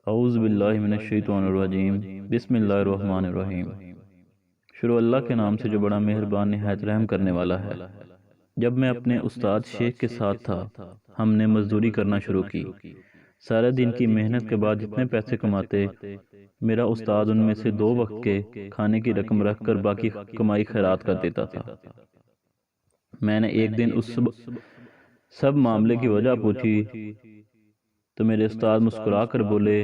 اعوذ باللہ من الشیطان الرجیم، بسم اللہ الرحمن الرحیم۔ شروع اللہ کے نام سے جو بڑا مہربان نہایت رحم کرنے والا ہے۔ جب میں اپنے استاد شیخ کے ساتھ تھا، ہم نے مزدوری کرنا شروع کی۔ سارے دن کی محنت کے بعد جتنے پیسے کماتے، میرا استاد ان میں سے 2 وقت کے کھانے کی رقم رکھ کر باقی کمائی خیرات کر دیتا تھا۔ میں نے ایک دن اس سب معاملے کی وجہ پوچھی تو میرے استاد مسکرا کر بولے،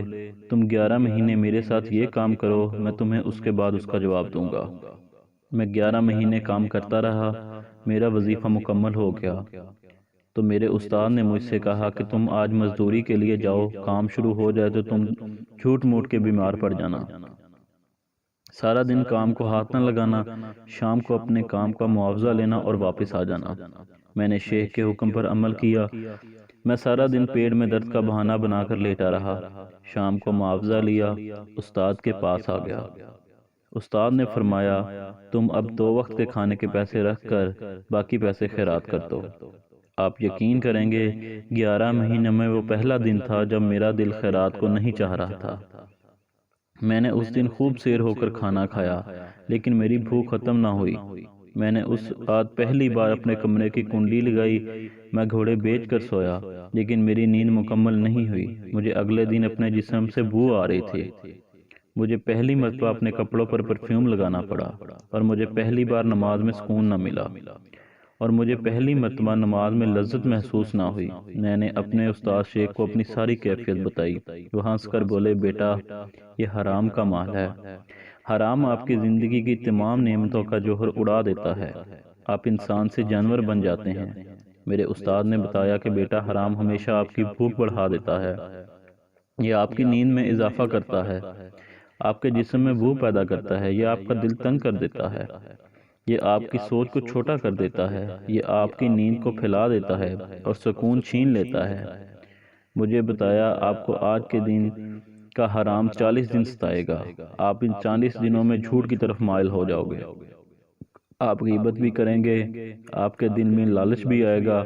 تم 11 مہینے میرے ساتھ یہ کام کرو، میں تمہیں اس کے بعد اس کا جواب دوں گا۔ میں 11 مہینے کام کرتا رہا، میرا وظیفہ مکمل ہو گیا تو میرے استاد نے مجھ سے کہا کہ تم آج مزدوری کے لیے جاؤ، کام شروع ہو جائے تو تم جھوٹ موٹ کے بیمار پڑ جانا۔ سارا دن کام کو ہاتھ نہ لگانا، شام کو اپنے کام کا معاوضہ لینا اور واپس آ جانا۔ میں نے شیخ کے حکم پر عمل کیا۔ میں سارا دن پیٹ میں درد کا بہانہ بنا کر لیٹا رہا۔ شام کو معاوضہ لیا، استاد کے پاس آ گیا۔ استاد نے فرمایا، تم اب 2 وقت کے کھانے کے پیسے رکھ کر باقی پیسے خیرات کر دو۔ آپ یقین کریں گے، 11 مہینے میں وہ پہلا دن تھا جب میرا دل خیرات کو نہیں چاہ رہا تھا۔ میں نے اس دن خوب سیر ہو کر کھانا کھایا، لیکن میری بھوک ختم نہ ہوئی۔ میں نے اس رات پہلی بار اپنے کمرے کی کنڈی لگائی۔ میں گھوڑے بیچ کر سویا، لیکن میری نیند مکمل نہیں ہوئی۔ مجھے اگلے دن اپنے جسم سے بو آ رہی تھی۔ مجھے پہلی مرتبہ اپنے کپڑوں پر پرفیوم لگانا پڑا، اور مجھے پہلی بار نماز میں سکون نہ ملا، اور مجھے پہلی مرتبہ نماز میں لذت محسوس نہ ہوئی۔ میں نے اپنے استاد شیخ کو اپنی ساری کیفیت بتائی۔ وہ ہنس کر بولے، بیٹا، یہ حرام کا مال ہے۔ حرام آپ کی زندگی کی تمام نعمتوں کا جوہر اڑا دیتا ہے۔ آپ انسان سے جانور بن جاتے ہیں۔ میرے استاد نے بتایا کہ بیٹا، حرام ہمیشہ آپ کی بھوک بڑھا دیتا ہے، یہ آپ کی نیند میں اضافہ کرتا ہے، آپ کے جسم میں بو پیدا کرتا ہے، یہ آپ کا دل تنگ کر دیتا ہے، یہ آپ کی سوچ کو چھوٹا کر دیتا ہے، یہ آپ کی نیند کو پھیلا دیتا ہے اور سکون چھین لیتا ہے۔ مجھے بتایا، آپ کو آج کے دن کا حرام 40 دن ستائے گا۔ آپ ان 40 دنوں میں جھوٹ کی طرف مائل ہو جاؤ گے۔ آپ غیبت بھی کریں گے، آپ کے دل میں لالچ بھی آئے گا،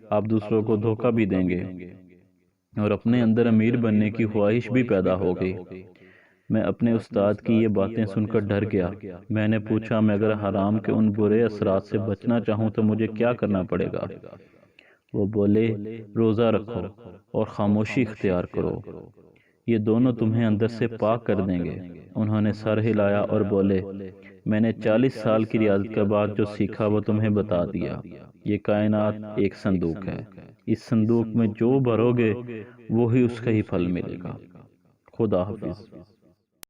آپ دوسروں کو دھوکہ بھی دیں گے، اور اپنے اندر امیر بننے کی خواہش بھی پیدا ہوگی۔ میں اپنے استاد کی یہ باتیں سن کر ڈر گیا۔ میں نے پوچھا، میں اگر حرام کے ان برے اثرات سے بچنا چاہوں تو مجھے کیا کرنا پڑے گا؟ وہ بولے، روزہ رکھو اور خاموشی اختیار کرو، یہ دونوں تمہیں اندر سے پاک کر دیں گے۔ انہوں نے سر ہلایا اور بولے، میں نے 40 سال کی ریاضت کے بعد جو سیکھا وہ تمہیں بتا دیا۔ یہ کائنات ایک صندوق ہے، اس صندوق میں جو بھرو گے وہی اس کا ہی پھل ملے گا۔ خدا حافظ۔